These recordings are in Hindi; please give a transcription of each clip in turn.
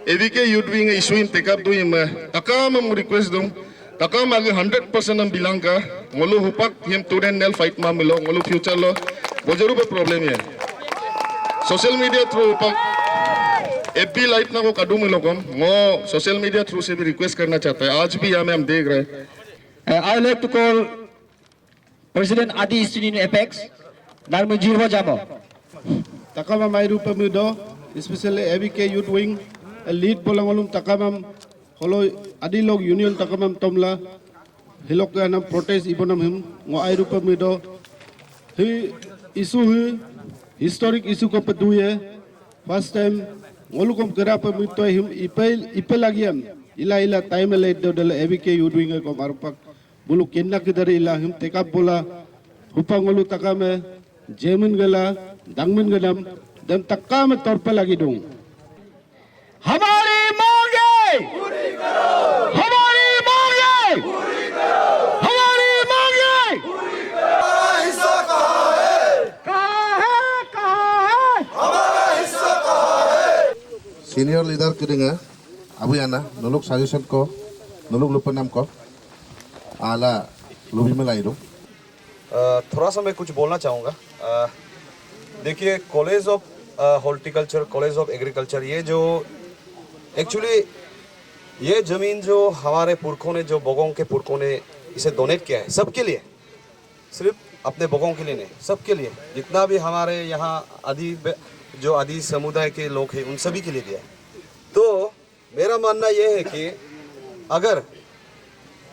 ABK youth wing isuin take up doing takam request dong takam agi 100% am bilang ka ngolu hupak him student nel fight ma milo ngolu future lo bojaru be problem ye social media through hupak FB light ना को काडू मिलो कम वो सोशल मीडिया थ्रू से भी रिक्वेस्ट करना चाहता है आज भी यहाँ में हम देख रहे हैं I would like to call President Adi Student Apex Narmujirwa Jamo Takama Mairu Pamudo especially ABK youth wing a lead polangalum takamam holo adilog union takamam tomla hilokanam protest ibonam him ngo airu pamudo hi issue hi historic issue ko paduye first time ngolukom kera pamuto him ipelagiam ila time le do ABK youth wing ko marupak bulu kenna kidare ila him tekap bola hupangolu takame jemin gala dangmin gadam dan takam torpa lagi dong हमारी मांगे पूरी करो हमारी मांगे पूरी करो हमारी मांगे पूरी करो हमारा हिस्सा कहाँ है हमारा हिस्सा कहाँ है सीनियर लीडर करेंगे अभी आना नलोग सजेशन को नलोग लुपन नाम को आला लोभी में लाई दो थोड़ा सा मैं कुछ बोलना चाहूँगा देखिए college of horticulture college of agriculture ये जो एक्चुअली ये ज़मीन जो हमारे पुरखों ने जो बगों के पुरखों ने इसे डोनेट किया है सबके लिए सिर्फ अपने बगों के लिए नहीं सबके लिए जितना भी हमारे यहाँ आदि समुदाय के लोग हैं उन सभी के लिए दिया है तो मेरा मानना ये है कि अगर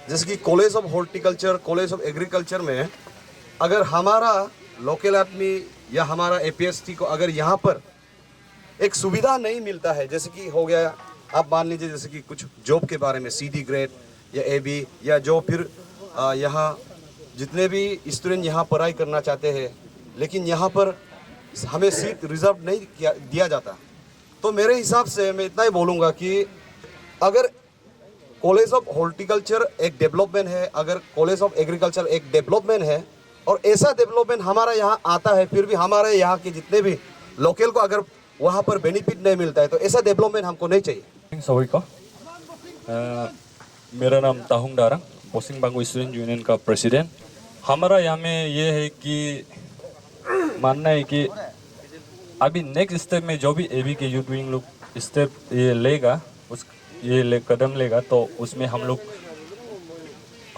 जैसे कि college of horticulture college of agriculture में अगर हमारा लोकल आदमी या हमारा APST को अगर यहाँ पर एक सुविधा नहीं मिलता है जैसे कि हो गया आप मान लीजिए जैसे कि कुछ जॉब के बारे में CD ग्रेड या AB या जो फिर यहाँ जितने भी स्टूडेंट यहाँ पढ़ाई करना चाहते हैं लेकिन यहाँ पर हमें सीट रिजर्व नहीं दिया जाता तो मेरे हिसाब से मैं इतना ही बोलूँगा कि अगर कॉलेज ऑफ हॉर्टिकल्चर एक डेवलपमेंट है अगर कॉलेज ऑफ एग्रीकल्चर एक डेवलपमेंट है और ऐसा डेवलपमेंट हमारा यहाँ आता है फिर भी हमारे यहाँ के जितने भी लोकल को अगर वहाँ पर बेनिफिट नहीं मिलता है तो ऐसा डेवलपमेंट हमको नहीं चाहिए सभी को मेरा नाम ताहुंग दारंग पोसिंग बांगो स्टूडेंट यूनियन का प्रेसिडेंट हमारा यहाँ में ये है कि मानना है कि अभी नेक्स्ट स्टेप में जो भी ABK यूथ विंग लोग स्टेप ये लेगा कदम लेगा तो उसमें हम लोग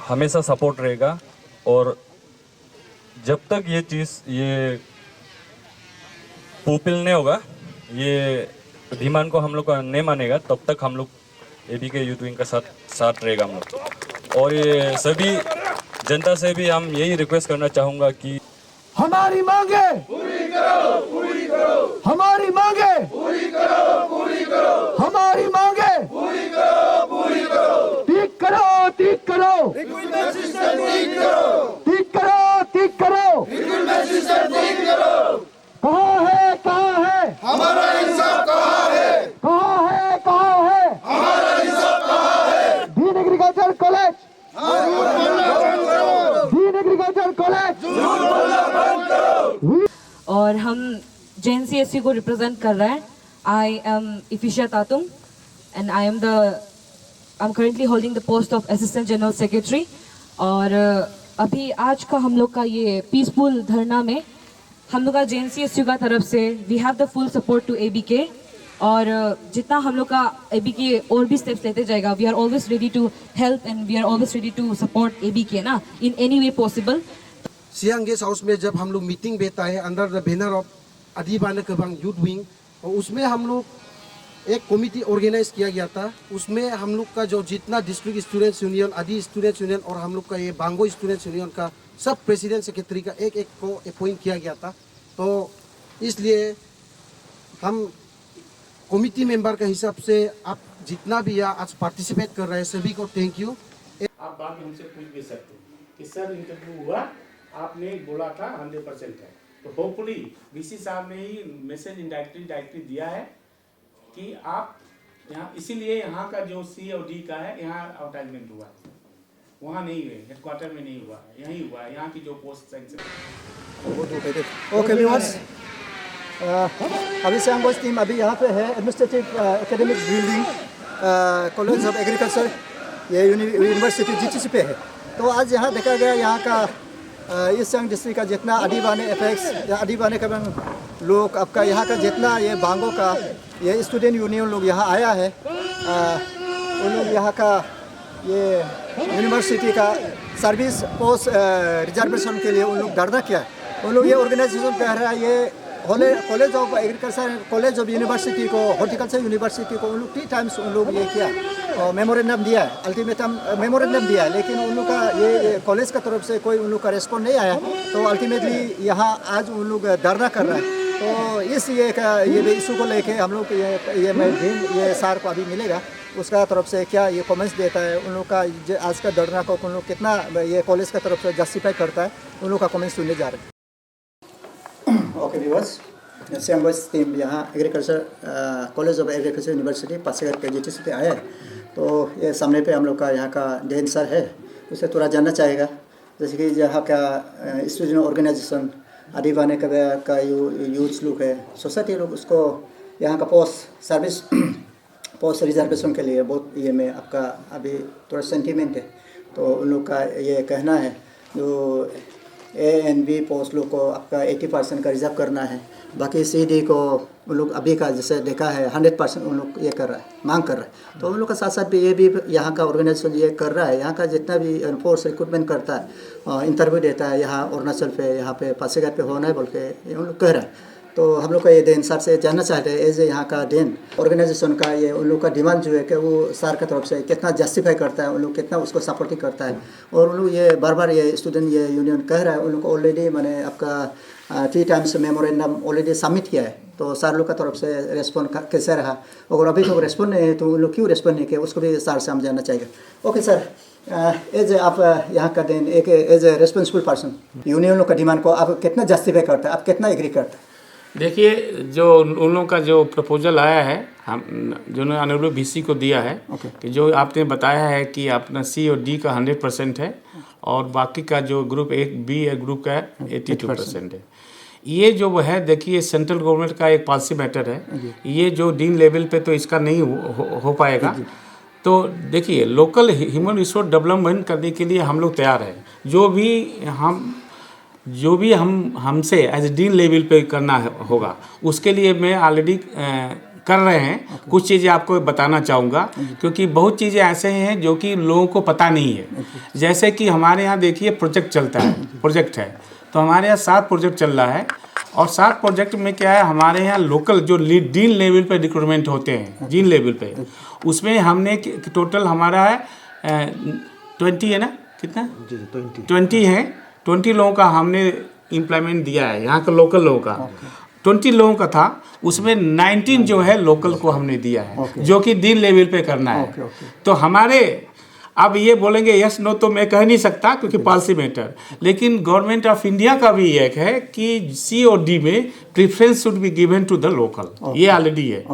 हमेशा सपोर्ट रहेगा और जब तक ये चीज़ ये फुलफिल नहीं होगा ये डिमांड को हम लोग का नहीं मानेगा तब तक हम लोग ABK यूथ विंग का साथ रहेगा हम लोग और ये सभी जनता से भी हम यही रिक्वेस्ट करना चाहूँगा कि हमारी मांगे पूरी करो हमारी मांगे पूरी करो हमारी मांगे पूरी करो ठीक करो रिक्रूटमेंट सिस्टम ठीक करो कहाँ है हमारा इंसाफ कहाँ है हमारा इंसाफ कहाँ है डीन एग्रीकल्चर कॉलेज और हम JNCSC को रिप्रेजेंट कर रहे हैं I am Ifishia Tatum and I am currently holding the post of assistant general secretary और अभी आज का हम लोग का ये पीसफुल धरना में हम लोग का JNCSU का तरफ से we have the full support to ABK और जितना हम लोग का ABK और भी स्टेप्स लेते जाएगा we are always ready to help and we are always ready to support ABK ना in any way possible Siang guest house में जब हम लोग मीटिंग बैठा है under the banner of Adibane Kabang youth wing और उसमें हम लोग एक कमिटी ऑर्गेनाइज किया गया था उसमें हम लोग का जो जितना डिस्ट्रिक्ट स्टूडेंट्स यूनियन आदि स्टूडेंट्स यूनियन और हम लोग का ये बांगो स्टूडेंट्स यूनियन का सब प्रेसिडेंट सेक्रेटरी का एक को अपॉइंट किया गया था तो इसलिए हम कमिटी मेंबर के हिसाब से आप जितना भी आज पार्टिसिपेट कर रहे हैं सभी को थैंक यू आप बाद में हमसे पूछ भी सकते हैं कि सर इंटरव्यू हुआ आपने बोला था 100% है तो होपफुली VC साहब ने ही मैसेज डायरेक्टली दिया है कि आप यहाँ इसीलिए यहाँ का जो C और D का है यहाँ आउटलाइनमेंट हुआ वहाँ नहीं हुए हेडक्वार्टर में नहीं हुआ यहीं हुआ यहाँ की जो पोस्ट सेंस Okay viewers अभी श्याम बॉयज़ टीम अभी यहाँ पे है administrative academic building college of agriculture, ये यूनिवर्सिटी GTC पे है। तो आज यहाँ देखा गया यहाँ का ईस्ट सियांग डिस्ट्रिक्ट का जितना अडीबाने एपेक्स या अडीबाने का लोग, आपका यहाँ का जितना ये बांगो का ये स्टूडेंट यूनियन लोग यहाँ आया है, उन लोग यहाँ का ये यूनिवर्सिटी का सर्विस पोस्ट रिजर्वेशन के लिए उन लोग धरना किया है। उन लोग ये ऑर्गेनाइजेशन कह रहा है ये college of agriculture, college of university को, हॉर्टिकल्चर यूनिवर्सिटी को उन लोग 3 टाइम्स उन लोग ये किया और मेमोरेंडम दिया है, अल्टीमेटम मेमोरेंडम दिया है, लेकिन उन लोग का ये कॉलेज का तरफ से कोई उन लोग का रेस्पॉन्स नहीं आया। तो अल्टीमेटली यहाँ आज उन लोग धरना कर रहा है। तो इस ये इशू को लेके हम लोग ये सार को अभी मिलेगा, उसका तरफ से क्या ये कमेंट्स देता है, उन लोग का आज का धरना को उन लोग कितना ये कॉलेज का तरफ से जस्टिफाई करता है, उन लोग का कमेंट्स सुनने जा रहे हैं। Okay viewers, Shyam boys team यहाँ agriculture college of agriculture university Pasighat के GTC पे आया है। तो ये सामने पे हम लोग का यहाँ का डेन सर है, उसे थोड़ा जानना चाहेगा, जैसे कि यहाँ का स्टूडेंट ऑर्गेनाइजेशन अडीबाने का यूथ लोग है, सोसाइटी लोग, उसको यहाँ का पोस्ट सर्विस पोस्ट रिजर्वेशन के लिए बहुत ये में आपका अभी थोड़ा सेंटीमेंट है। तो उन लोग का ये कहना है जो A and B पोस्ट लोग को आपका 80% का रिजर्व करना है, बाकी CD को उन लोग अभी का जैसे देखा है 100% उन लोग ये कर रहा है, मांग कर रहा है। तो उन लोग का साथ साथ भी ये भी यहाँ का ऑर्गेनाइजेशन ये कर रहा है, यहाँ का जितना भी फोर्स रिक्रूटमेंट करता है, इंटरव्यू देता है यहाँ अरुणाचल पे, यहाँ पे पासीघाट पे होना है बोल के उन लोग कह रहा है। तो हम लोग का ये डेन सर से जानना चाहते हैं, एज ए यहाँ का डेन ऑर्गेनाइजेशन का ये उन लोग का डिमांड जो है कि वो सर की तरफ से कितना जस्टिफाई करता है, उन लोग कितना उसको सपोर्टिंग करता है। और उन लोग ये बार बार ये स्टूडेंट ये यूनियन कह रहा है, उन लोग को ऑलरेडी मैंने आपका 3 टाइम्स मेमोरेंडम ऑलरेडी सबमिट किया है। तो सर लोग का तरफ से रेस्पॉन्ड कैसे रहा, अगर अभी तक रेस्पॉन्ड नहीं है तो उन लोग क्यों रेस्पॉन्ड नहीं किया, उसको भी सर से हम जानना चाहिए। ओके सर, एज आप यहाँ का देन एक as a responsible person union लोग का डिमांड को आप कितना जस्टिफाई करता है, आप कितना एग्री करते हैं? देखिए, जो उन लोगों का जो प्रपोजल आया है, हम जो ऑनरेबल VC को दिया है, कि जो आपने बताया है कि अपना C और D का 100% है और बाकी का जो ग्रुप B ग्रुप का 82% है। ये जो है, देखिए सेंट्रल गवर्नमेंट का एक पॉलिसी मैटर है, ये जो डीन लेवल पे तो इसका नहीं हो पाएगा। तो देखिए, लोकल ह्यूमन रिसोर्स डेवलपमेंट करने के लिए हम लोग तैयार हैं। जो भी हमसे एज डीन लेवल पे करना होगा, उसके लिए मैं ऑलरेडी कर रहे हैं। कुछ चीज़ें आपको बताना चाहूँगा, क्योंकि बहुत चीज़ें ऐसे हैं जो कि लोगों को पता नहीं है। जैसे कि हमारे यहाँ देखिए प्रोजेक्ट चलता है, प्रोजेक्ट है, तो हमारे यहाँ 7 प्रोजेक्ट चल रहा है, और 7 प्रोजेक्ट में क्या है, हमारे यहाँ लोकल जो डीन लेवल पे रिक्रूटमेंट होते हैं, डीन लेवल पे, उसमें हमने टोटल हमारा है 20 है ना, कितना 20 है, 20 लोगों का हमने एम्प्लॉयमेंट दिया है, यहाँ का लोकल लोगों का 20 लोगों का था, उसमें 19 जो है लोकल को हमने दिया है, जो कि डीन लेवल पे करना है। तो हमारे अब ये बोलेंगे यस नो तो मैं कह नहीं सकता, क्योंकि पॉलिसी मैटर, लेकिन गवर्नमेंट ऑफ इंडिया का भी एक है कि C और D में preference should be given to the local, ये ऑलरेडी है।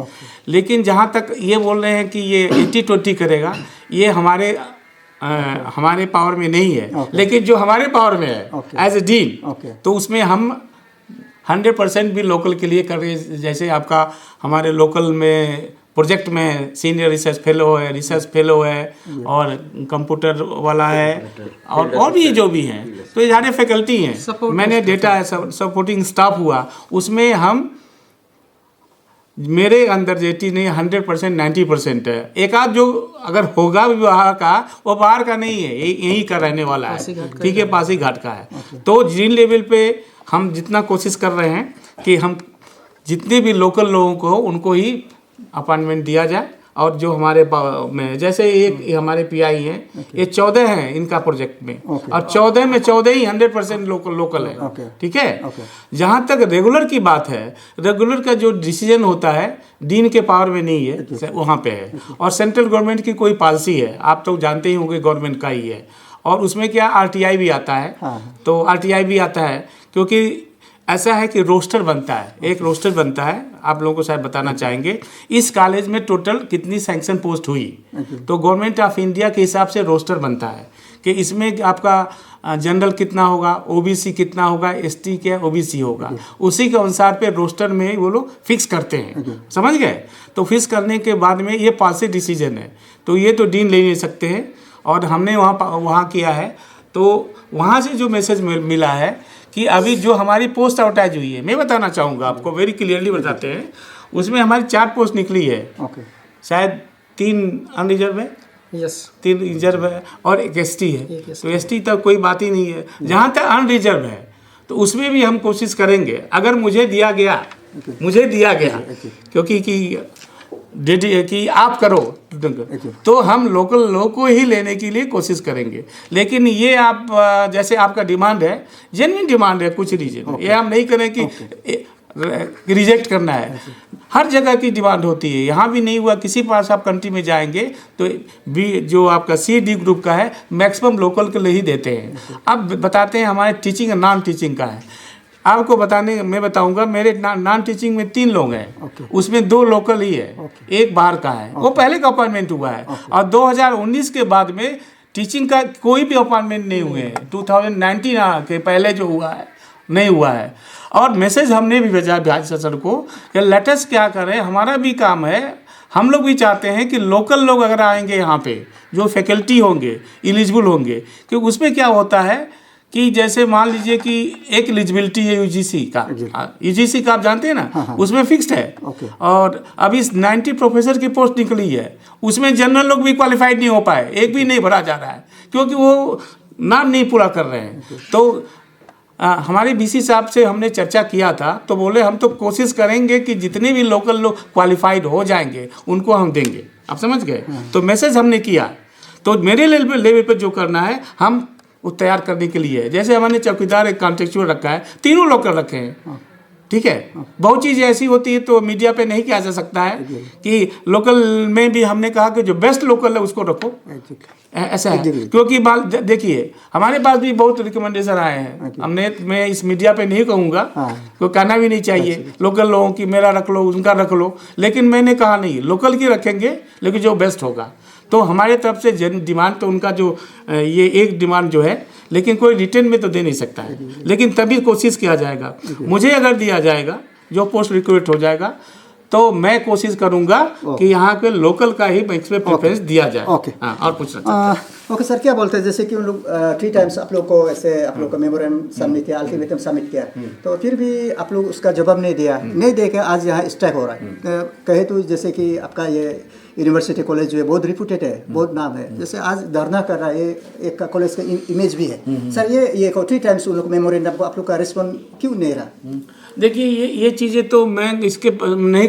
लेकिन जहाँ तक ये बोल रहे हैं कि ये 80-20 करेगा, ये हमारे पावर में नहीं है। लेकिन जो हमारे पावर में है एज ए डीन, तो उसमें हम 100% भी लोकल के लिए कर रहे हैं। जैसे आपका हमारे लोकल में प्रोजेक्ट में सीनियर रिसर्च फेलो है और कंप्यूटर वाला है, और भी जो भी हैं, तो ये सारे फैकल्टी हैं। मैंने डेटा है, सपोर्टिंग स्टाफ हुआ, उसमें हम मेरे अंदर जेटी नहीं 100% 90% है। एक आध जो अगर होगा भी बाहर का, वो बाहर का नहीं है, यहीं का रहने वाला है, ठीक है, पासीघाट का है। तो डीन लेवल पे हम जितना कोशिश कर रहे हैं कि हम जितने भी लोकल लोगों को उनको ही अपॉइंटमेंट दिया जाए, और जो हमारे में जैसे एक हमारे PI हैं, ये 14 हैं इनका प्रोजेक्ट में, और 14 में 14 ही 100% लोकल है, ठीक है। जहाँ तक रेगुलर की बात है, रेगुलर का जो डिसीजन होता है डीन के पावर में नहीं है, वहाँ पे है। और सेंट्रल गवर्नमेंट की कोई पॉलिसी है, आप तो जानते ही होंगे, गवर्नमेंट का ही है, और उसमें क्या RTI भी आता है। तो RTI भी आता है, क्योंकि ऐसा है कि रोस्टर बनता है, एक रोस्टर बनता है, आप लोगों को शायद बताना चाहेंगे इस कॉलेज में टोटल कितनी सैंक्शन पोस्ट हुई। तो गवर्नमेंट ऑफ इंडिया के हिसाब से रोस्टर बनता है कि इसमें आपका जनरल कितना होगा, ओबीसी कितना होगा, एसटी क्या ओबीसी होगा, उसी के अनुसार पे रोस्टर में वो लोग फिक्स करते हैं, समझ गए। तो फिक्स करने के बाद में ये पॉलिसी डिसीजन है, तो ये तो डीन ले नहीं सकते हैं। और हमने वहाँ किया है, तो वहाँ से जो मैसेज मिला है कि अभी जो हमारी पोस्ट आउटराइज हुई है, मैं बताना चाहूँगा आपको, वेरी क्लियरली बताते हैं, उसमें हमारी 4 पोस्ट निकली है, शायद 3 अनरिजर्व है, 3 रिजर्व है और एक एसटी है। तो एसटी तक कोई बात ही नहीं है। जहाँ तक अनरिजर्व है तो उसमें भी हम कोशिश करेंगे, अगर मुझे दिया गया क्योंकि कि आप करो तो हम लोकल लोगों को ही लेने के लिए कोशिश करेंगे। लेकिन ये आप जैसे आपका डिमांड है, जेन्युइन डिमांड है कुछ रीजन, ये हम नहीं करें कि रिजेक्ट करना है। हर जगह की डिमांड होती है, यहाँ भी नहीं हुआ, किसी पास आप कंट्री में जाएंगे तो बी जो आपका सी-डी ग्रुप का है मैक्सिमम लोकल के लिए ही देते हैं। अब बताते हैं हमारे टीचिंग और नॉन टीचिंग का है। आपको मैं बताऊंगा, मेरे नॉन टीचिंग में 3 लोग हैं, उसमें 2 लोकल ही है, एक बाहर का है, वो पहले का अपॉइंटमेंट हुआ है। और 2019 के बाद में टीचिंग का कोई भी अपॉइंटमेंट नहीं हुए हैं, 2019 के पहले जो हुआ है नहीं हुआ है। और मैसेज हमने भी भेजा भाज सर को कि लेटेस्ट क्या करें, हमारा भी काम है, हम लोग भी चाहते हैं कि लोकल लोग अगर आएंगे यहाँ पे जो फैकल्टी होंगे एलिजिबल होंगे, क्योंकि उसमें क्या होता है कि जैसे मान लीजिए कि एक एलिजिबिलिटी है यूजीसी का आप जानते हैं ना, उसमें फिक्स्ड है। और अभी 90 प्रोफेसर की पोस्ट निकली है, उसमें जनरल लोग भी क्वालिफाइड नहीं हो पाए, एक भी नहीं भरा जा रहा है क्योंकि वो नाम नहीं पूरा कर रहे हैं। तो हमारे बीसी साहब से हमने चर्चा किया था, तो बोले हम तो कोशिश करेंगे कि जितने भी लोकल लोग क्वालिफाइड हो जाएंगे उनको हम देंगे। आप समझ गए? तो मैसेज हमने किया। तो मेरे लेवल पे जो करना है हम वो तैयार करने के लिए है। जैसे हमने चौकीदार एक कॉन्ट्रेक्चुअल रखा है, 3 लोग कर रखे हैं, ठीक है। बहुत चीज़ें ऐसी होती है तो मीडिया पे नहीं किया जा सकता है कि लोकल में भी हमने कहा कि जो बेस्ट लोकल है उसको रखो, ऐसा है। क्योंकि देखिए हमारे पास भी बहुत रिकमेंडेशन आए हैं, मैं इस मीडिया पे नहीं कहूँगा, तो कहना भी नहीं चाहिए लोकल लोगों की मेरा रख लो उनका रख लो, लेकिन मैंने कहा नहीं, लोकल की रखेंगे लेकिन जो बेस्ट होगा। तो हमारे तरफ से डिमांड तो उनका जो ये एक डिमांड जो है, लेकिन कोई रिटर्न में तो दे नहीं सकता है, लेकिन तभी कोशिश किया जाएगा। मुझे अगर दिया जाएगा जो पोस्ट रिक्रूट हो जाएगा तो मैं कोशिश करूंगा कि यहाँ के लोकल का ही मैक्सिमम प्रेफरेंस दिया जाए। और पूछना ओके सर, क्या बोलते हैं जैसे कि उन लोग 3 टाइम्स आप लोग को ऐसे आप लोग को मेमोरेंडम सबमिट किया, अल्टीमेटम सबमिट किया, तो फिर भी आप लोग उसका जवाब नहीं दिया, नहीं देके आज यहाँ स्ट्राइक हो रहा है। कहे तो जैसे कि आपका ये यूनिवर्सिटी कॉलेज जो है बहुत रिप्यूटेड है, बहुत नाम है, जैसे आज धरना कर रहा है, एक कॉलेज का इमेज भी है सर। ये 3 टाइम्स उन लोग मेमोरेंडम को आप लोग का रिस्पॉन्ड क्यों नहीं रहा? देखिए ये चीज़ें तो मैं इसके नहीं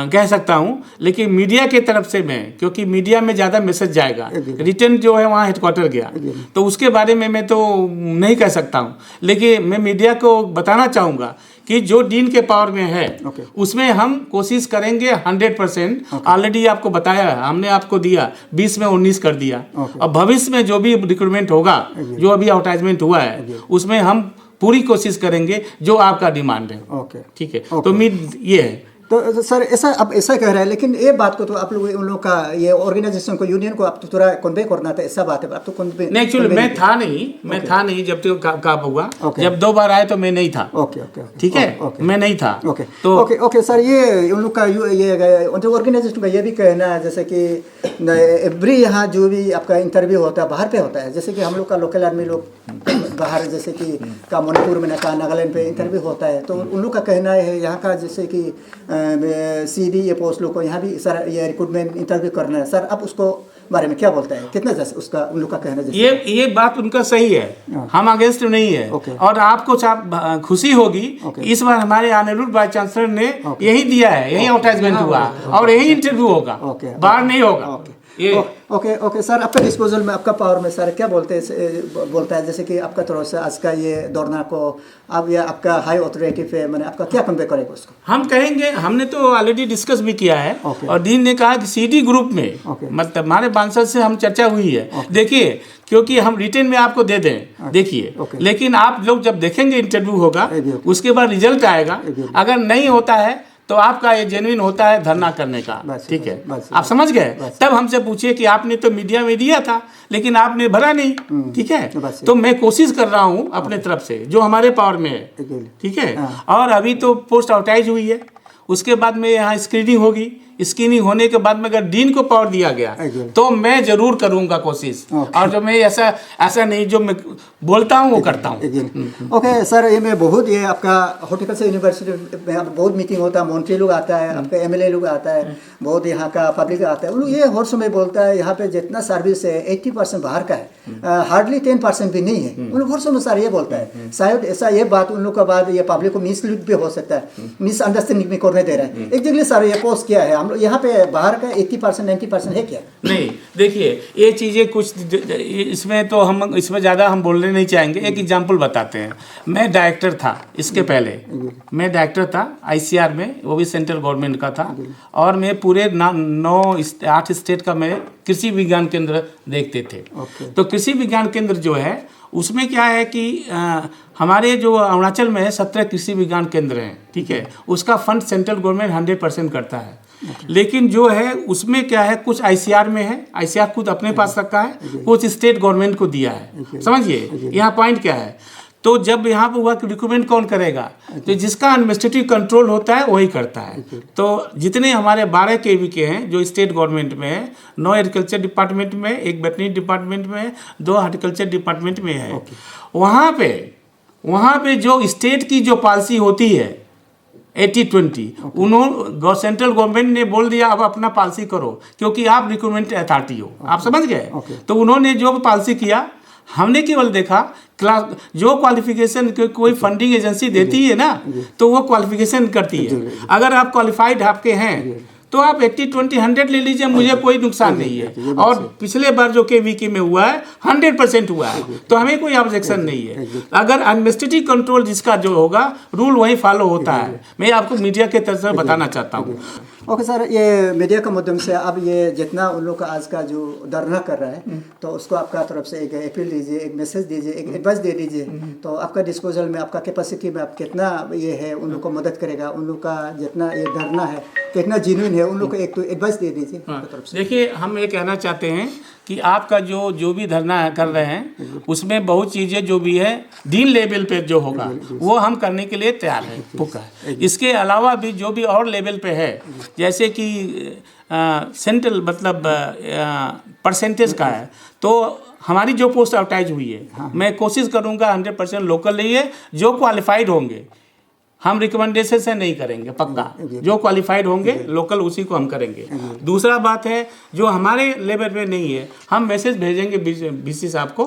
कह सकता हूँ, लेकिन मीडिया के तरफ से मैं, क्योंकि मीडिया में ज़्यादा मैसेज जाएगा, रिटर्न जो है वहाँ हेडक्वार्टर गया, तो उसके बारे में मैं तो नहीं कह सकता हूँ। लेकिन मैं मीडिया को बताना चाहूँगा कि जो डीन के पावर में है उसमें हम कोशिश करेंगे 100%। ऑलरेडी आपको बताया, हमने आपको दिया 20 में 19 कर दिया। और भविष्य में जो भी रिक्रूटमेंट होगा, जो अभी एडवर्टाइजमेंट हुआ है, उसमें हम पूरी कोशिश करेंगे जो आपका डिमांड है। ठीक है, तो उम्मीद ये है। तो सर ऐसा अब ऐसा कह रहा है, लेकिन ये बात को तो आप लोग उन लोग का ये ऑर्गेनाइजेशन को, यूनियन को आप तो थोड़ा कन्वे करना था, ऐसा बात है। आप तो कन्वे नहीं, एक्चुअली मैं था नहीं जब तो काम हुआ। जब 2 बार आए तो मैं नहीं था। ठीक है, मैं नहीं था। तो ओके सर, ये उन लोग का ये ऑर्गेनाइजेशन का ये भी कहना है जैसे कि एवरी यहाँ जो भी आपका इंटरव्यू होता है बाहर पे होता है, जैसे कि हम लोग का लोकल आदमी लोग बाहर जैसे कि का मणिपुर में का नागालैंड पे इंटरव्यू होता है, तो उन लोग का कहना है यहाँ का जैसे कि CD ये पोस्ट लोग को यहाँ भी सर ये रिक्रूटमेंट इंटरव्यू करना है। सर आप उसको बारे में क्या बोलते हैं, कितना जैसे उसका उन लोग का कहना जैसे ये बात उनका सही है, हम अगेंस्ट नहीं है। और आपको खुशी होगी, इस बार हमारे ऑनरेबल वाइस चांसलर ने यही दिया है, यही एडवर्टाइजमेंट हुआ और यही इंटरव्यू होगा, बाहर नहीं होगा। ओके सर, आपका डिस्पोजल में, आपका पावर में सर क्या बोलता है जैसे कि आपका तरफ से आज का ये धरना को अब या आपका हाई अथॉरिटी पे मैंने आपका क्या कन्वे करेगा उसको? हम कहेंगे, हमने तो ऑलरेडी डिस्कस भी किया है और डीन ने कहा कि CD ग्रुप में मतलब हमारे बांसर से हम चर्चा हुई है। देखिए, क्योंकि हम रिटर्न में आपको दे दें, देखिए, लेकिन आप लोग जब देखेंगे इंटरव्यू होगा, उसके बाद रिजल्ट आएगा, अगर नहीं होता है तो आपका ये जेन्युइन होता है धरना करने का, ठीक है, आप समझ गए। तब हमसे पूछिए कि आपने तो मीडिया में दिया था लेकिन आपने भरा नहीं, ठीक है। तो मैं कोशिश कर रहा हूँ अपने तरफ से जो हमारे पावर में है, ठीक है। और अभी तो पोस्ट आउटाइज हुई है, उसके बाद में यहाँ स्क्रीनिंग होगी, स्क्रीनिंग होने के बाद में अगर डीन को पावर दिया गया तो मैं जरूर करूंगा कोशिश। और जो मैं ऐसा नहीं जो मैं बोलता हूँ वो करता हूँ। ओके सर, ये मैं बहुत ये आपका हॉर्टिकल्चर यूनिवर्सिटी में बहुत मीटिंग होता है, मंत्री लोग आता है, आपका एमएलए लोग आता है, बहुत यहाँ का पब्लिक आता है। उन लोग ये हर समय बोलता है यहाँ पे जितना सर्विस है 80% बाहर का है, हार्डली 10% भी नहीं है। उन लोग हर समय सर ये बोलता है, शायद ऐसा ये बात उन लोग का बाद ये पब्लिक को मिसलीड भी हो सकता है, मिसअंडरस्टैंडिंग भी करने दे रहा है। एक जगह सर ये पोस्ट किया है, हम लोग यहाँ पे बाहर का 80% 90% है क्या? नहीं, देखिए ये चीज़ें कुछ इसमें तो हम इसमें ज़्यादा हम बोलने नहीं चाहेंगे। एक एग्जांपल बताते हैं। मैं डायरेक्टर था, इसके पहले मैं डायरेक्टर था आईसीआर में, वो भी सेंट्रल गवर्नमेंट का था। और मैं पूरे 8 स्टेट का मैं कृषि विज्ञान केंद्र देखते थे। तो कृषि विज्ञान केंद्र जो है उसमें क्या है कि हमारे जो अरुणाचल में है 17 कृषि विज्ञान केंद्र हैं, ठीक है। उसका फंड सेंट्रल गवर्नमेंट 100% करता है। लेकिन जो है उसमें क्या है, कुछ आईसीआर में है, आईसीआर खुद अपने पास रखा है, कुछ स्टेट गवर्नमेंट को दिया है। समझिए यहाँ पॉइंट क्या है। तो जब यहाँ पर हुआ कि रिक्रूटमेंट कौन करेगा, तो जिसका एडमिनिस्ट्रेटिव कंट्रोल होता है वही करता है। तो जितने हमारे 12 KV के हैं जो स्टेट गवर्नमेंट में है, 9 एग्रीकल्चर डिपार्टमेंट में, 1 वेटरनरी डिपार्टमेंट में, 2 हॉर्टिकल्चर डिपार्टमेंट में है। वहाँ पे जो स्टेट की जो पॉलिसी होती है 80-20, उन्होंने सेंट्रल गवर्नमेंट ने बोल दिया अब अपना पॉलिसी करो क्योंकि आप रिक्रूटमेंट अथॉरिटी हो। आप समझ गए। तो उन्होंने जो पॉलिसी किया, हमने केवल देखा क्लास जो क्वालिफिकेशन कोई फंडिंग एजेंसी देती है ना, तो वो क्वालिफिकेशन करती है। अगर आप क्वालिफाइड आपके हैं तो आप 80-20-100 ले लीजिए, मुझे कोई नुकसान नहीं है। और पिछले बार जो KVK में हुआ है 100% हुआ है, तो हमें कोई ऑब्जेक्शन नहीं है। अगर एडमिनिस्ट्रेटिव कंट्रोल जिसका जो होगा, रूल वही फॉलो होता है। मैं आपको मीडिया के तरफ से बताना चाहता हूँ। ओके सर, ये मीडिया के माध्यम से अब ये जितना उन लोग का आज का जो धरना कर रहा है, तो उसको आपका तरफ से एक अपील दीजिए, एक मैसेज दीजिए, एक एडवाइस दे दीजिए। तो आपका डिस्पोजल में, आपका कैपेसिटी में आप कितना ये है उन लोग को मदद करेगा, उन लोग का जितना ये धरना है कितना जेन्युइन है, उन लोग को एक तो एडवाइस दे दीजिए तरफ से। देखिए हम ये कहना चाहते हैं कि आपका जो भी धरना कर रहे हैं उसमें बहुत चीज़ें जो भी है डीन लेवल पे जो होगा वो हम करने के लिए तैयार है, पुख्ता है। इसके अलावा भी जो भी और लेवल पे है, जैसे कि सेंट्रल मतलब परसेंटेज का है, तो हमारी जो पोस्ट आउटाइज हुई है मैं कोशिश करूँगा 100% लोकल नहीं है। जो क्वालिफाइड होंगे हम रिकमेंडेशन से नहीं करेंगे, पक्का जो क्वालिफाइड होंगे लोकल उसी को हम करेंगे। दूसरा बात है जो हमारे लेवल पे नहीं है, हम मैसेज भेजेंगे BC साहब को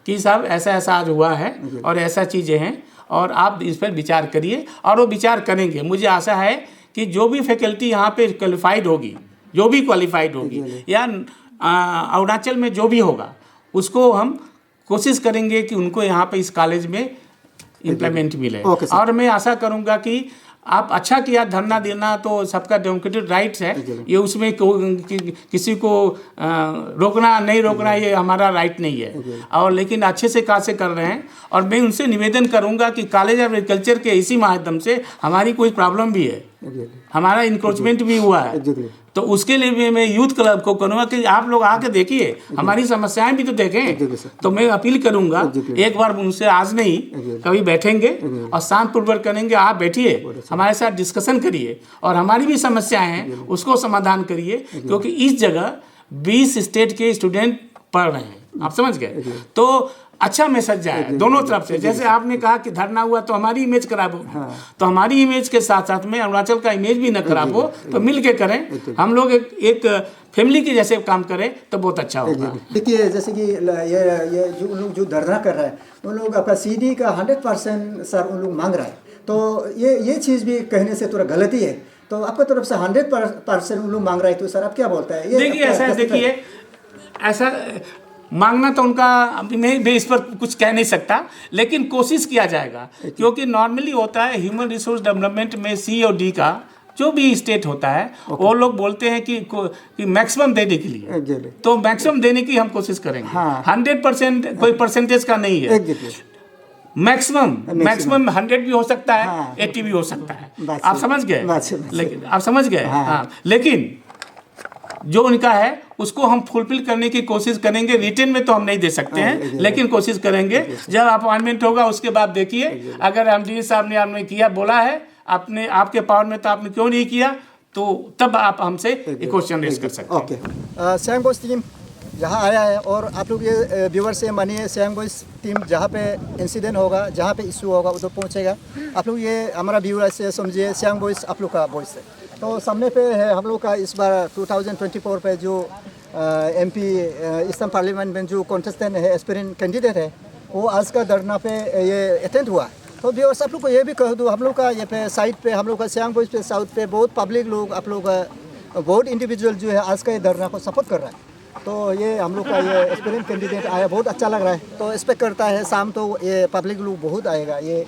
कि साहब ऐसा ऐसा आज हुआ है और ऐसा चीज़ें हैं और आप इस पर विचार करिए, और वो विचार करेंगे। मुझे आशा है कि जो भी फैकल्टी यहाँ पे क्वालिफाइड होगी, जो भी क्वालिफाइड होगी या अरुणाचल में जो भी होगा, उसको हम कोशिश करेंगे कि उनको यहाँ पे इस कॉलेज में इम्प्लीमेंट मिले। और मैं आशा करूंगा कि आप अच्छा किया धरना देना, तो सबका डेमोक्रेटिक राइट्स है, ये उसमें किसी को रोकना नहीं रोकना ये हमारा राइट नहीं है। और लेकिन अच्छे से कैसे कर रहे हैं, और मैं उनसे निवेदन करूंगा कि कॉलेज ऑफ एग्रीकल्चर के इसी माध्यम से हमारी कोई प्रॉब्लम भी है, हमारा इंक्रोचमेंट भी हुआ है, तो उसके लिए भी मैं यूथ क्लब को करूँगा कि आप लोग आके देखिए, हमारी समस्याएं भी तो देखें। तो मैं अपील करूँगा एक बार उनसे, आज नहीं कभी बैठेंगे और शांतिपूर्वक करेंगे। आप बैठिए, हमारे साथ डिस्कशन करिए और हमारी भी समस्याएं हैं उसको समाधान करिए, क्योंकि इस जगह 20 स्टेट के स्टूडेंट पढ़ रहे हैं। आप समझ गए। तो अच्छा मैसेज जाए दोनों तरफ से। जैसे आपने कहा कि धरना हुआ तो हमारी इमेज खराब हो, तो हमारी इमेज के साथ साथ में अरुणाचल का इमेज भी न खराब हो, तो मिल के करें हम लोग, एक फैमिली के जैसे काम करें तो बहुत अच्छा होगा। देखिए जैसे कि ये जो लोग जो धरना कर रहा है उन लोग आपका CD का 100% सर उन लोग मांग रहा है, तो ये चीज़ भी कहने से थोड़ा गलती है। तो आपका तरफ से 100% उन लोग मांग रहा है, तो सर आप क्या बोलता है? देखिए ऐसा मांगना तो उनका, मैं इस पर कुछ कह नहीं सकता, लेकिन कोशिश किया जाएगा। क्योंकि नॉर्मली होता है ह्यूमन रिसोर्स डेवलपमेंट में C और D का जो भी स्टेट होता है, वो लोग बोलते हैं कि मैक्सिमम देने के लिए, तो मैक्सिमम देने की हम कोशिश करेंगे। 100% कोई परसेंटेज का नहीं है। मैक्सिमम 100 भी हो सकता है, हाँ। 80 भी हो सकता है। बस- आप समझ गए? बस- लेकिन आप समझ गए? हाँ। हाँ। लेकिन जो उनका है उसको हम फुलफिल करने की कोशिश करेंगे। रिटर्न में तो हम नहीं दे सकते हैं, लेकिन कोशिश करेंगे। जब अपॉइंटमेंट होगा उसके बाद देखिए, अगर एमडी साहब ने आपने किया बोला है, आपने आपके पावर में तो आपने क्यों नहीं किया, तो तब आप हमसे क्वेश्चन रेज कर सकते हैं। ओके, सियांग बॉयज टीम यहाँ आया है और आप लोग ये व्यूवर से मानिए सियांग बॉयज टीम जहाँ पे इंसिडेंट होगा, जहाँ पे इशू होगा उधर पहुँचेगा। आप लोग ये हमारा व्यूवर से समझिए सियांग बॉयज आप लोग का बॉयज है। तो सामने पे है हम लोग का इस बार 2024 पे जो एमपी ईस्टर्न पार्लियामेंट में जो कॉन्टेस्टेंट है, एस्पिरेंट कैंडिडेट है, वो आज का धरना पे ये अटेंड हुआ। तो व्यूअर्स आप लोग को ये भी कह दूँ, हम लोग का ये पे साइड पे हम लोग का सियांग बॉयज पे साउथ पे बहुत पब्लिक लोग आप लोग का बहुत इंडिविजुअल जो है आज का ये धरना को सपोर्ट कर रहा है। तो ये हम लोग का ये एस्पिरेंट कैंडिडेट आया, बहुत अच्छा लग रहा है। तो एक्सपेक्ट करता है शाम तो ये पब्लिक लोग बहुत आएगा ये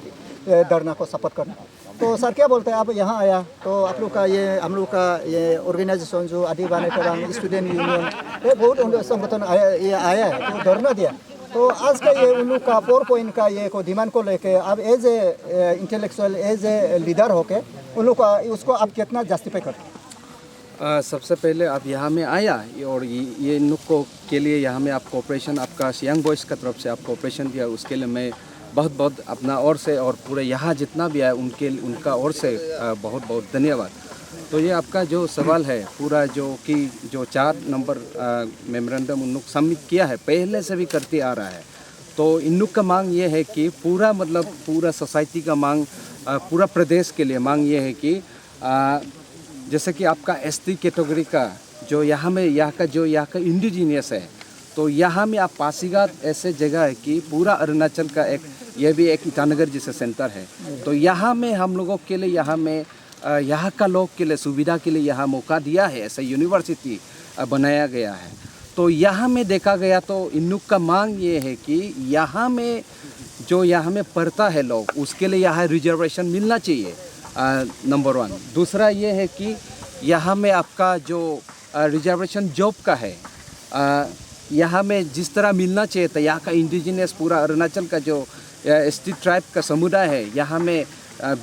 धरना को सपोर्ट करना। तो सर क्या बोलते हैं, आप यहाँ आया तो आप लोग का ये हम लोग का ये ऑर्गेनाइजेशन जो आदिवासी केबांग स्टूडेंट यूनियन, ये बहुत संगठन आया है तो धरना दिया। तो आज का ये उन लोग का 4 पॉइंट का ये को डिमांड को लेके अब as a intellectual, as a leader होके उन लोग का उसको आप कितना जस्टिफाई करते हैं? सबसे पहले आप यहाँ में आया और ये इन लोग को के लिए यहाँ में आप कोऑपरेशन, आपका सियांग बॉयज़ का तरफ से आप कोऑपरेशन दिया, उसके लिए मैं बहुत बहुत अपना ओर से और पूरे यहाँ जितना भी आया उनका ओर से बहुत बहुत धन्यवाद। तो ये आपका जो सवाल है पूरा जो 4 नंबर मेमोरेंडम उन लोग सबमिट किया है, पहले से भी करते आ रहा है। तो इन लोग का मांग ये है कि पूरा सोसाइटी का मांग, पूरा प्रदेश के लिए मांग ये है कि जैसे कि आपका एसटी कैटेगरी का जो यहाँ का इंडिजीनियस है, तो यहाँ में आप पासीघाट ऐसे जगह है कि पूरा अरुणाचल का ये भी एक ईटानगर जैसा सेंटर है। तो यहाँ में हम लोगों के लिए यहाँ का लोग के लिए सुविधा के लिए यहाँ मौका दिया है, ऐसा यूनिवर्सिटी बनाया गया है। तो यहाँ में देखा गया तो इन लोग का मांग ये है कि यहाँ में पढ़ता है लोग, उसके लिए यहाँ रिजर्वेशन मिलना चाहिए, नंबर 1। दूसरा ये है कि यहाँ में आपका जो रिजर्वेशन जॉब का है, यहाँ में जिस तरह मिलना चाहिए था, यहाँ का इंडिजिनियस पूरा अरुणाचल का जो एसटी ट्राइब का समुदाय है, यहाँ में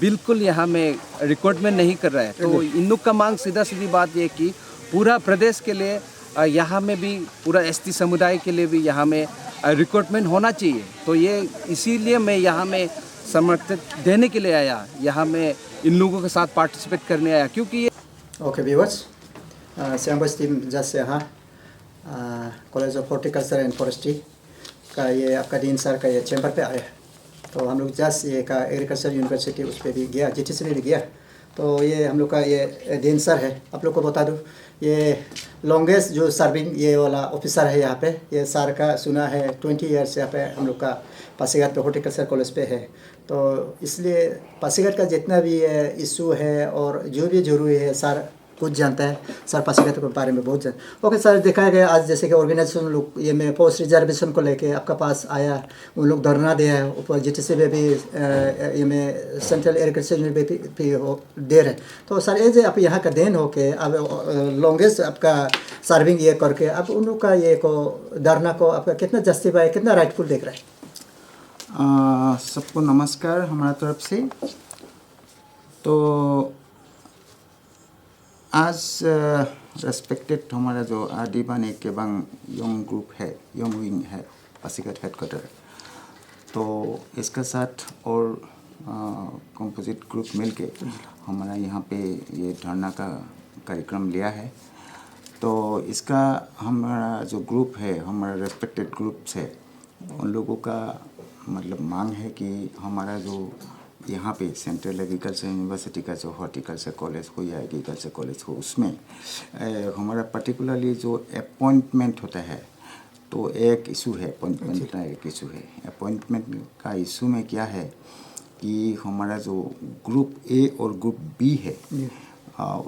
बिल्कुल यहाँ में रिक्रूटमेंट नहीं कर रहा है। तो इन लोग का मांग सीधी बात ये कि पूरा प्रदेश के लिए यहाँ में भी पूरा एसटी समुदाय के लिए भी यहाँ में रिक्रूटमेंट होना चाहिए। तो ये इसीलिए मैं यहाँ में समर्थन देने के लिए आया, यहाँ में इन लोगों के साथ पार्टिसिपेट करने आया, क्योंकि ये okay viewers, Siang boys team just यहाँ college of horticulture and forestry का ये आपका डीन सर का ये चैम्बर पे आया। तो हम लोग जस्ट ये का एग्रीकल्चर यूनिवर्सिटी उस पर भी गया, GTC भी गया। तो ये हम लोग का ये डीन सर है, आप लोग को बता दूँ ये लॉन्गेस्ट जो सर्विंग ये वाला ऑफिसर है यहाँ पे। ये सर का सुना है 20 ईयर्स यहाँ पे हम लोग का पासीघाट पे हॉर्टिकल्चर कॉलेज पे है। तो इसलिए पासीघाट का जितना भी इशू है और जो भी जरूरी है सर कुछ जानता है। सर पासीघाट के बारे में बहुत ओके सर, देखा गया आज जैसे कि ऑर्गेनाइजेशन लोग ये में पोस्ट रिजर्वेशन को लेके आपका पास आया, उन लोग धरना दिया है, ऊपर GTC में भी ये में सेंट्रल एग्रीकल्चर में भी दे रहे। तो सर एज आप यहाँ का देन होके अब लॉन्गेस्ट आपका सर्विंग ये करके अब उन लोग का ये को धरना को आपका कितना जस्टिफाई, कितना राइटफुल देख रहा है? सबको नमस्कार हमारा तरफ से। तो आज रेस्पेक्टेड हमारा जो आदिवासी केबांग यंग ग्रुप है, यंग विंग है पासीघाट हेडक्वार्टर, तो इसके साथ और कंपोजिट ग्रुप मिलके हमारा यहाँ पे ये धरना का कार्यक्रम लिया है। तो इसका हमारा जो ग्रुप है, हमारा रेस्पेक्टेड ग्रुप है, उन लोगों का मतलब मांग है कि हमारा जो यहाँ पे सेंट्रल एग्रीकल्चर यूनिवर्सिटी का जो हॉर्टिकल्चर कॉलेज हो या एग्रीकल्चर कॉलेज हो, उसमें हमारा पर्टिकुलरली जो अपॉइंटमेंट होता है, तो एक इशू है, अपॉइंटमेंट का एक इशू है। अपॉइंटमेंट का इशू में क्या है कि हमारा जो ग्रुप ए और ग्रुप बी है,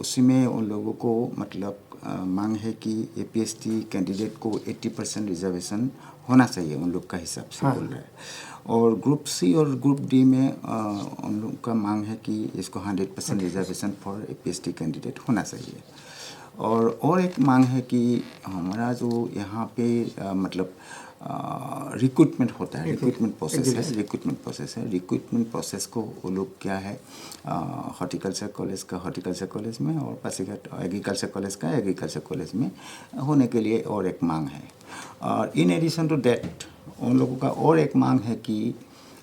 उसमें उन लोगों को मतलब मांग है कि APST कैंडिडेट को 80% रिजर्वेशन होना चाहिए, उन लोग का हिसाब से बोल रहा है। और ग्रुप सी और ग्रुप डी में उन लोग का मांग है कि इसको 100% रिजर्वेशन फॉर APST कैंडिडेट होना चाहिए। और एक मांग है कि हमारा जो यहाँ पे मतलब रिक्रूटमेंट होता है, रिक्रूटमेंट प्रोसेस है। रिक्रूटमेंट प्रोसेस को वो लोग क्या है, हॉर्टिकल्चर कॉलेज में और पासीघाट एग्रीकल्चर कॉलेज का एग्रीकल्चर कॉलेज में होने के लिए और एक मांग है। और इन एडिशन टू दैट उन लोगों का और एक मांग है कि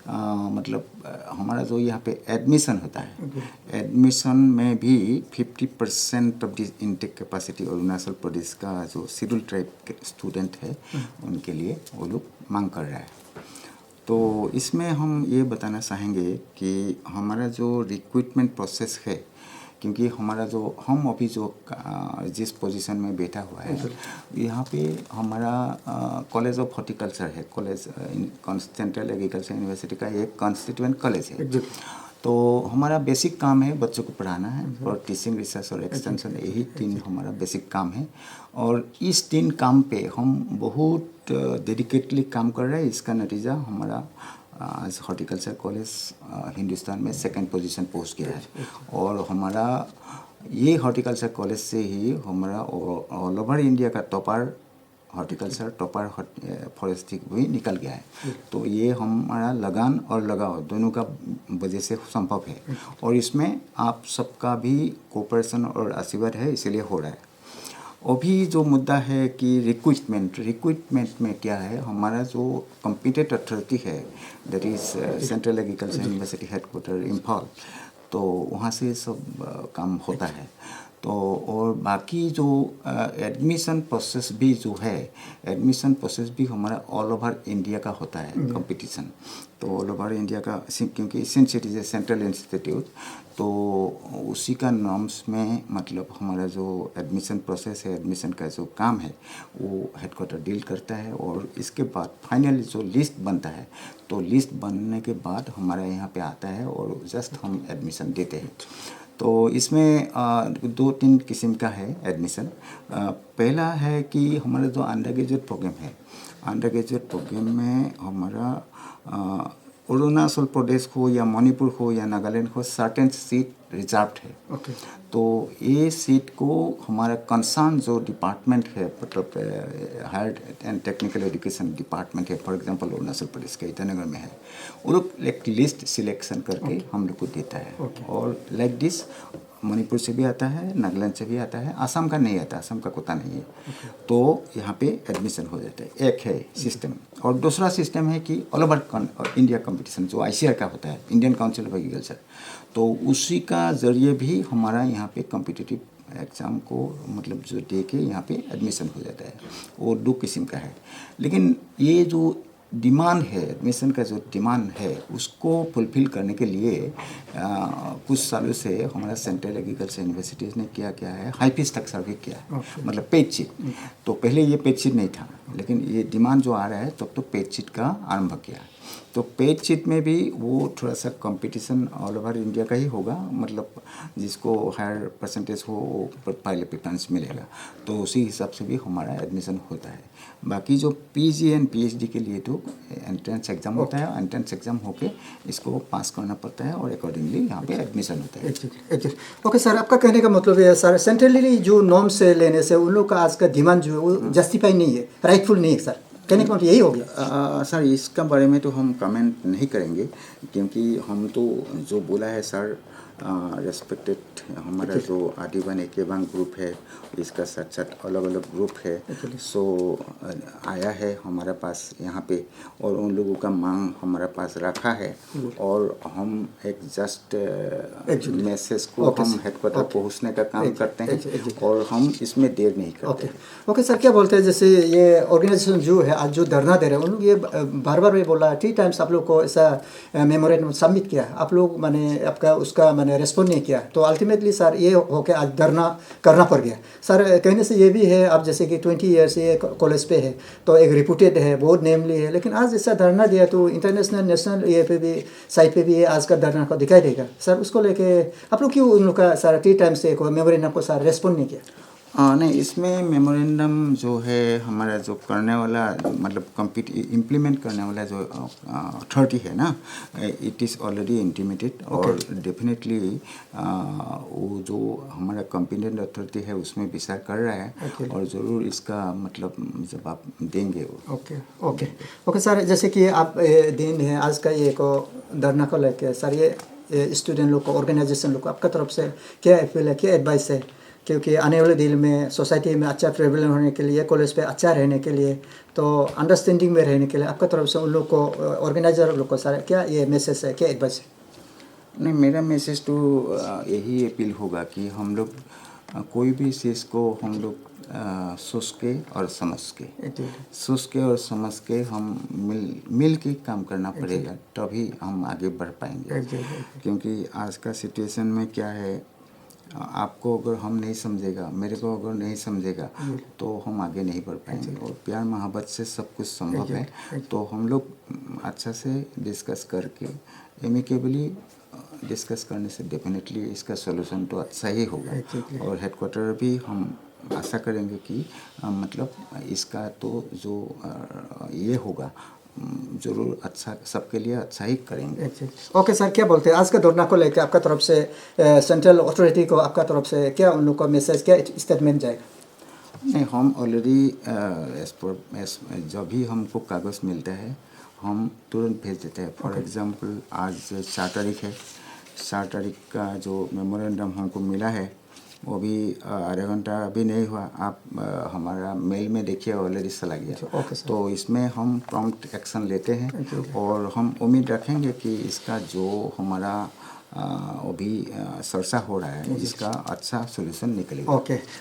मतलब हमारा जो यहाँ पे एडमिशन होता है, एडमिशन में भी 50% of the intake capacity Arunachal Pradesh का जो शेड्यूल ट्राइब के स्टूडेंट है उनके लिए वो लोग मांग कर रहा है। तो इसमें हम ये बताना चाहेंगे कि हमारा जो रिक्रूटमेंट प्रोसेस है, क्योंकि हमारा जो हम अभी जो जिस पोजीशन में बैठा हुआ है यहाँ पे हमारा कॉलेज ऑफ हॉर्टिकल्चर है, कॉलेज सेंट्रल एग्रीकल्चर यूनिवर्सिटी का एक कॉन्स्टिट्यूएंट कॉलेज है। तो हमारा बेसिक काम है बच्चों को पढ़ाना है और टीचिंग, रिसर्च और एक्सटेंशन, यही 3 हमारा बेसिक काम है। और इस 3 काम पे हम बहुत डेडिकेटली काम कर रहे हैं। इसका नतीजा हमारा आज हॉर्टिकल्चर कॉलेज हिंदुस्तान में 2nd पोजीशन पहुंच गया है। और हमारा ये हॉर्टिकल्चर कॉलेज से ही हमारा ऑल ओवर इंडिया का टॉपर हॉर्टिकल्चर, टॉपर फॉरेस्ट्री भी निकल गया है। तो ये हमारा लगान और लगाव दोनों का वजह से संभव है और इसमें आप सबका भी कोऑपरेशन और आशीर्वाद है, इसीलिए हो रहा है। अभी जो मुद्दा है कि रिक्रूटमेंट में क्या है, हमारा जो कॉम्पिटेंट अथॉरिटी है that is central agriculture university headquarter Imphal, तो वहाँ से सब काम होता है। तो और बाकी जो एडमिशन प्रोसेस भी जो है, एडमिशन प्रोसेस भी हमारा ऑल ओवर इंडिया का होता है कंपटीशन। तो ऑल ओवर इंडिया का, क्योंकि since it is a central institute, तो उसी का नॉर्म्स में मतलब हमारा जो एडमिशन प्रोसेस है, एडमिशन का जो काम है वो हेडक्वार्टर डील करता है। और इसके बाद फाइनली जो लिस्ट बनता है, तो लिस्ट बनने के बाद हमारा यहाँ पे आता है और जस्ट हम एडमिशन देते हैं। तो इसमें 2-3 किस्म का है एडमिशन। पहला है कि हमारा जो अंडर ग्रेजुएट प्रोग्राम है, अंडर ग्रेजुएट प्रोग्राम में हमारा अरुणाचल प्रदेश हो या मणिपुर हो या नागालैंड हो, सर्टेन सीट रिजर्व्ड है। तो ये सीट को हमारा कंसर्न जो डिपार्टमेंट है, मतलब higher and technical education department है, फॉर एग्जांपल अरुणाचल प्रदेश के ईटानगर में है, वो लोग एक लिस्ट सिलेक्शन करके हम लोग को देता है। और लाइक दिस मणिपुर से भी आता है, नागालैंड से भी आता है, आसाम का नहीं आता, आसाम का कोता नहीं है। तो यहाँ पे एडमिशन हो जाता है, एक है सिस्टम। और दूसरा सिस्टम है कि ऑल ओवर इंडिया कंपटीशन जो ICAR का होता है, इंडियन काउंसिल ऑफ एग्रीकल्चर, तो उसी का जरिए भी हमारा यहाँ पे कॉम्पिटिटिव एग्ज़ाम को मतलब जो दे के यहाँ पे एडमिशन हो जाता है। वो 2 किस्म का है। लेकिन ये जो डिमांड है, एडमिशन का जो डिमांड है, उसको फुलफिल करने के लिए कुछ सालों से हमारा सेंट्रल एग्रीकल्चर यूनिवर्सिटीज़ ने क्या किया है, हाई फीस तक सर्वे किया है, मतलब पेड शीट। तो पहले ये पेड शीट नहीं था, लेकिन ये डिमांड जो आ रहा है तब तो पेड शीट का आरंभ किया। तो पेड शीट में भी वो थोड़ा सा कंपटीशन ऑल ओवर इंडिया का ही होगा, मतलब जिसको हायर परसेंटेज हो वो पहले प्रेफरेंस मिलेगा। तो उसी हिसाब से भी हमारा एडमिशन होता है। बाकी जो PG एंड PhD के लिए तो एंट्रेंस एग्ज़ाम होता है, एंट्रेंस एग्ज़ाम होके इसको पास करना पड़ता है और अकॉर्डिंगली यहाँ पे एडमिशन होता है। ओके सर, आपका कहने का मतलब है सर, सेंट्रली जो नॉर्म से लेने से उन लोग का आज का डिमांड जो है वो जस्टिफाई नहीं है, राइटफुल नहीं है सर, कहने का मतलब यही हो गया। सर इसका बारे में तो हम कमेंट नहीं करेंगे, क्योंकि हम तो जो बोला है सर, रेस्पेक्टेड हमारा जो आदिवासी केबांग ग्रुप है, इसका साथ साथ अलग अलग ग्रुप है, सो आया है हमारे पास यहाँ पे और उन लोगों का मांग हमारे पास रखा है। और हम एक जस्ट मैसेज को हम हेडक्वार्टर पहुँचने का काम करते हैं और हम इसमें देर नहीं करते। ओके सर, क्या बोलते हैं, जैसे ये ऑर्गेनाइजेशन जो है आज जो धरना दे रहे हैं, उन लोग ये बार बार ये बोला 3 टाइम्स आप लोग को ऐसा मेमोरेंडम सबमिट किया, आप लोग मैंने आपका उसका मैंने रेस्पॉन्ड नहीं किया। तो अल्टीमेटली सर ये हो के आज धरना करना पड़ गया। सर कहने से ये भी है, आप जैसे कि 20 ईयर से कॉलेज पे है, तो एक रिपूटेड है, बहुत नेमली है, लेकिन आज ऐसा धरना दिया तो इंटरनेशनल नेशनल ये पे भी साइट पे भी आज का धरना को दिखाई देगा। सर उसको लेके आप लोग क्यों उन लोग का सर 3 टाइम से मेमोरेंडम को सर रेस्पॉन्ड नहीं किया? नहीं, इसमें मेमोरेंडम जो है हमारा जो करने वाला मतलब इम्प्लीमेंट करने वाला जो अथॉरिटी है ना, इट इज़ ऑलरेडी इंटीमेटेड और डेफिनेटली वो जो हमारा कॉम्पिटेंट अथॉरिटी है उसमें विचार कर रहा है और ज़रूर इसका मतलब जवाब देंगे वो। ओके सर, जैसे कि आप दिन है आज का ये को धरना को लेके सर, ये स्टूडेंट लोग को, ऑर्गेनाइजेशन लोग को आपका तरफ से क्या अपील है, क्या एडवाइस है? क्योंकि आने वाले दिन में सोसाइटी में अच्छा प्रेवलेंट होने के लिए, कॉलेज पे अच्छा रहने के लिए, तो अंडरस्टैंडिंग में रहने के लिए आपका तरफ से उन लोग को, ऑर्गेनाइजर लोग को सर क्या ये मैसेज है, क्या एडवाइस है? नहीं, मेरा मैसेज तो यही अपील होगा कि हम लोग कोई भी चीज़ को हम लोग सोच के और समझ के हम मिल के काम करना पड़ेगा, तभी हम आगे बढ़ पाएंगे। क्योंकि आज का सिचुएशन में क्या है, आपको अगर हम नहीं समझेगा, मेरे को अगर नहीं समझेगा तो हम आगे नहीं बढ़ पाएंगे। और प्यार मोहब्बत से सब कुछ संभव है, तो हम लोग अच्छा से डिस्कस करके एमिकेबली डिस्कस करने से डेफिनेटली इसका सॉल्यूशन तो अच्छा ही होगा। और हेडक्वार्टर भी हम आशा करेंगे कि मतलब इसका तो जो ये होगा जरूर अच्छा, सबके लिए अच्छा ही करेंगे। ओके सर, क्या बोलते हैं आज का धरना को लेकर आपका तरफ से सेंट्रल अथॉरिटी को आपका तरफ से क्या उन लोग का मैसेज, क्या स्टेटमेंट जाएगा? नहीं, हम ऑलरेडी जब भी हमको कागज़ मिलता है हम तुरंत भेज देते हैं। फॉर एग्जांपल आज 4 तारीख है, 4 तारीख का जो मेमोरेंडम हमको मिला है वो भी आधा घंटा भी नहीं हुआ, आप हमारा मेल में देखिए ऑलरेडी चला गया। तो इसमें हम प्रॉम्प्ट एक्शन लेते हैं और हम उम्मीद रखेंगे कि इसका जो हमारा अभी चर्चा हो रहा है इसका अच्छा सोल्यूशन निकलेगा।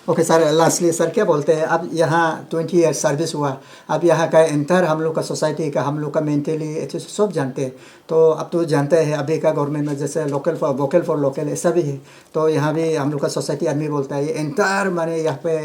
ओके सर, लास्टली सर क्या बोलते हैं, अब यहाँ 20 ईयर सर्विस हुआ, अब यहाँ का एंटायर हम लोग का सोसाइटी का, हम लोग का मेंटली सब जानते हैं। तो अब तो जानते हैं अभी का गवर्नमेंट में जैसे वोकल फॉर लोकल ऐसा भी है, तो यहाँ भी हम लोग का सोसाइटी आदमी बोलता है ये एंटायर माने यहाँ पे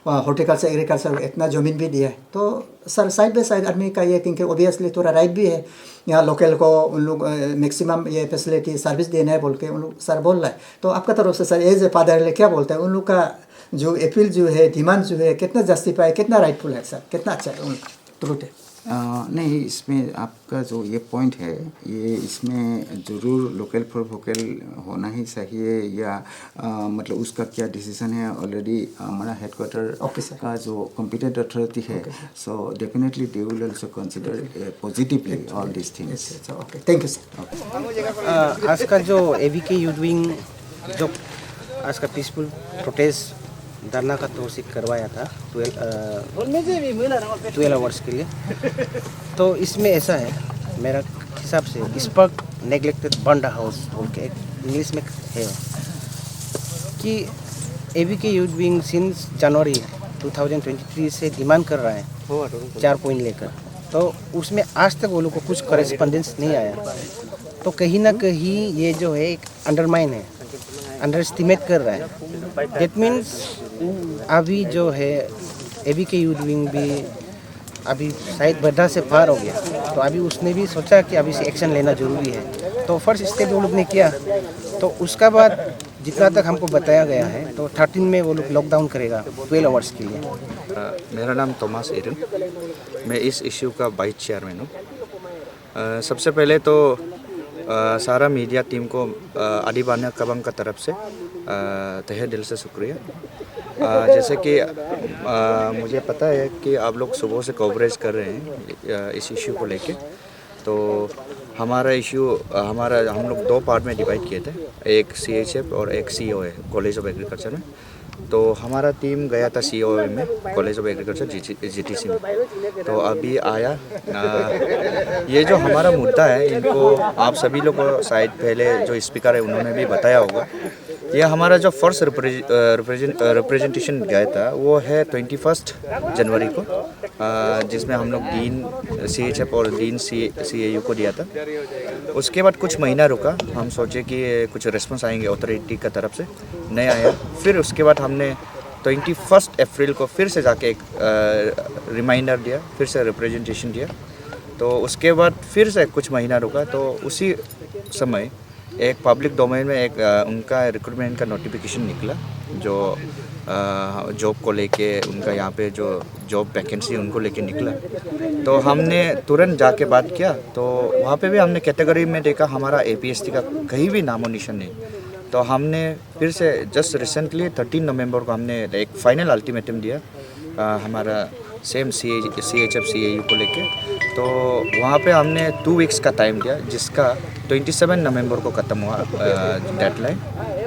हॉर्टिकल्चर एग्रीकल्चर इतना ज़मीन भी दिया है। तो सर साइड बाई साइड आदमी का ये, क्योंकि ओबियसली थोड़ा राइट भी है यहाँ लोकल को उन लोग मैक्सिमम ये फैसिलिटी सर्विस देना है बोल के उन लोग सर बोल रहा है। तो आपका तरफ से सर एज ए फादर क्या बोलते हैं, उन लोग का जो अपील जो है, डिमांड जो है, कितना जस्टिफाई, कितना राइटफुल है सर, कितना अच्छा है, उन ट्रूथ है? नहीं, इसमें आपका जो ये पॉइंट है, ये इसमें ज़रूर लोकल फॉर वोकल होना ही चाहिए या मतलब उसका क्या डिसीजन है ऑलरेडी हमारा हेडक्वार्टर का जो कॉम्पिटेंट अथॉरिटी है, so definitely they will also consider positively all this things. Thank you sir. आज का जो एबीके यूथ विंग जो आज का पीसफुल प्रोटेस्ट धरना का तौर से करवाया था 12 आवर्स के लिए, तो इसमें ऐसा है मेरा हिसाब से, स्पर्क नेग्लेक्टेड बर्न्ड हाउस बोल के इंग्लिश में है कि ABK youth wing since January 2023 से डिमांड कर रहा है 4 पॉइंट लेकर, तो उसमें आज तक वो लोग को कुछ करेस्पॉन्डेंस नहीं आया। तो कहीं ना कहीं ये जो है एक अंडरमाइन है, अंडर एस्टिमेट कर रहा है। दैट मीन्स अभी जो है एबीके यूथ विंग भी अभी शायद बड्डा से पार हो गया, तो अभी उसने भी सोचा कि अभी से एक्शन लेना ज़रूरी है। तो फर्स्ट स्टेप वो लोग ने किया, तो उसका बाद जितना तक हमको बताया गया है तो 13 में वो लोग लॉकडाउन करेगा 12 आवर्स के लिए। मेरा नाम थॉमस एरन, मैं इस इश्यू का वाइस चेयरमैन हूँ। सबसे पहले तो सारा मीडिया टीम को आदिबान्या कबंग का तरफ से तहे दिल से शुक्रिया। जैसे कि मुझे पता है कि आप लोग सुबह से कवरेज कर रहे हैं इस इश्यू को लेके, तो हमारा इश्यू हम लोग 2 पार्ट में डिवाइड किए थे, एक CHF और एक COA कॉलेज ऑफ एग्रीकल्चर में। तो हमारा टीम गया था COA में, कॉलेज ऑफ एग्रीकल्चर GTC में। तो अभी आया ये जो हमारा मुद्दा है, इनको आप सभी लोग को शायद पहले जो स्पीकर है उन्होंने भी बताया होगा। ये हमारा जो फर्स्ट रिप्रेजेंटेशन गया था वो है 21 जनवरी को, जिसमें हम लोग डीन CHF और डीन CAU को दिया था। उसके बाद कुछ महीना रुका, हम सोचे कि कुछ रिस्पॉन्स आएंगे अथॉरिटी का तरफ से, नहीं आया। फिर उसके बाद हमने 21 अप्रैल को फिर से जाके एक रिमाइंडर दिया, फिर से रिप्रेजेंटेशन दिया। तो उसके बाद फिर से कुछ महीना रुका, तो उसी समय एक पब्लिक डोमेन में एक उनका रिक्रूटमेंट का नोटिफिकेशन निकला जो जॉब को लेके उनका यहाँ पे जो जॉब वैकेंसी उनको लेके निकला, तो हमने तुरंत जाके बात किया। तो वहाँ पे भी हमने कैटेगरी में देखा हमारा APST का कहीं भी नामो निशान नहीं। तो हमने फिर से जस्ट रिसेंटली 13 नवंबर को हमने एक फाइनल अल्टीमेटम दिया हमारा सेम CHF CAU को लेके। तो वहाँ पे हमने 2 वीक्स का टाइम दिया, जिसका 27 नवंबर को ख़त्म हुआ डेडलाइन।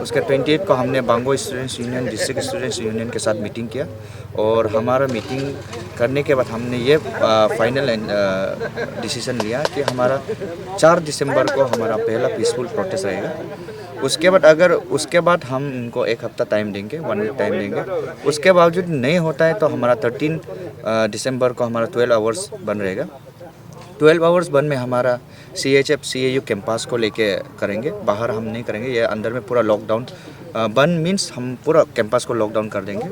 उसके 28 को हमने Bango students union, district students union के साथ मीटिंग किया, और हमारा मीटिंग करने के बाद हमने ये फाइनल डिसीजन लिया कि हमारा 4 दिसंबर को हमारा पहला पीसफुल प्रोटेस्ट रहेगा। उसके बाद हम उनको 1 हफ्ता टाइम देंगे, 1 वीक टाइम देंगे। उसके बावजूद नहीं होता है तो हमारा 13 दिसंबर को हमारा 12 आवर्स बंद रहेगा। 12 आवर्स बंद में हमारा CHF CAU कैंपस को लेके करेंगे, बाहर हम नहीं करेंगे। ये अंदर में पूरा लॉकडाउन बंद मीन्स हम पूरा कैंपस को लॉकडाउन कर देंगे।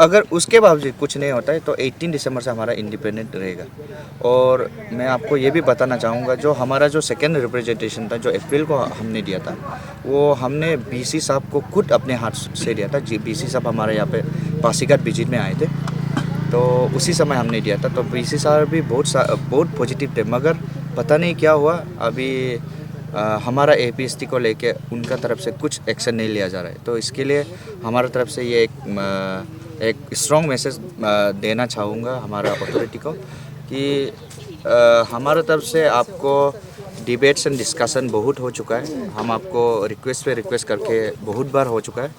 अगर उसके बावजूद कुछ नहीं होता है तो 18 दिसंबर से हमारा इंडिपेंडेंट रहेगा। और मैं आपको ये भी बताना चाहूँगा, जो हमारा जो सेकेंड रिप्रेजेंटेशन था जो अप्रैल को हमने दिया था, वो हमने BC साहब को खुद अपने हाथ से दिया था। BC साहब हमारे यहाँ पे पासीघाट विजिट में आए थे, तो उसी समय हमने दिया था। तो BC साहब भी बहुत पॉजिटिव थे, मगर पता नहीं क्या हुआ अभी हमारा APST को लेके उनका तरफ से कुछ एक्शन नहीं लिया जा रहा है। तो इसके लिए हमारा तरफ से ये एक स्ट्रॉन्ग मैसेज देना चाहूँगा हमारा अथॉरिटी को कि हमारा तरफ से आपको डिबेट्स एंड डिस्कशन बहुत हो चुका है। हम आपको रिक्वेस्ट पे रिक्वेस्ट करके बहुत बार हो चुका है।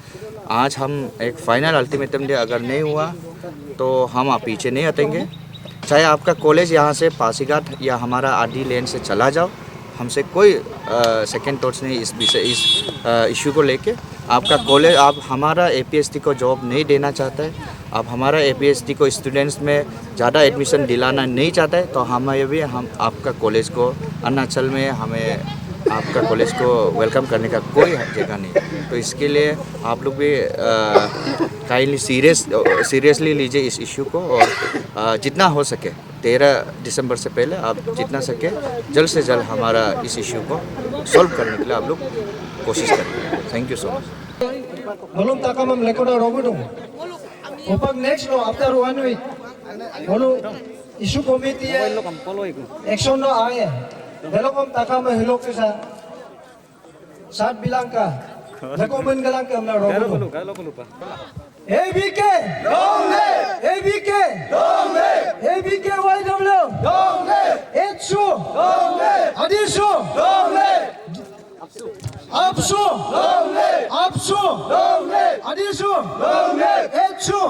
आज हम एक फाइनल अल्टीमेटम दे, अगर नहीं हुआ तो हम आप पीछे नहीं हटेंगे। चाहे आपका कॉलेज यहाँ से पासीघाट या हमारा आदि लेन से चला जाओ, हमसे कोई सेकेंड थॉट्स नहीं इस इशू को लेके। आपका कॉलेज, आप हमारा APST को जॉब नहीं देना चाहता है, आप हमारा APST को स्टूडेंट्स में ज़्यादा एडमिशन दिलाना नहीं चाहता है, तो हम आपका कॉलेज को अरुणाचल में हमें आपका कॉलेज को वेलकम करने का कोई जगह नहीं। तो इसके लिए आप लोग भी काइंडली सीरियसली लीजिए इस इशू को, और जितना हो सके 13 दिसंबर से पहले आप जितना सके जल्द से जल्द हमारा इस इशू को सॉल्व करने के लिए आप लोग कोशिश करें। Thank you so much. Belum takamam lekoda robudung. Upang next no after 1 week. Bolu issue committee action no aye. Belum takam hilok sa saat bilang ka. Lekomen galang ka na robudung. ABK Dongle ABK Dongle ABK YW Dongle Etsu Dongle Adisu Dongle Apsu Dongle Apsu Dongle Adisu Dongle Etsu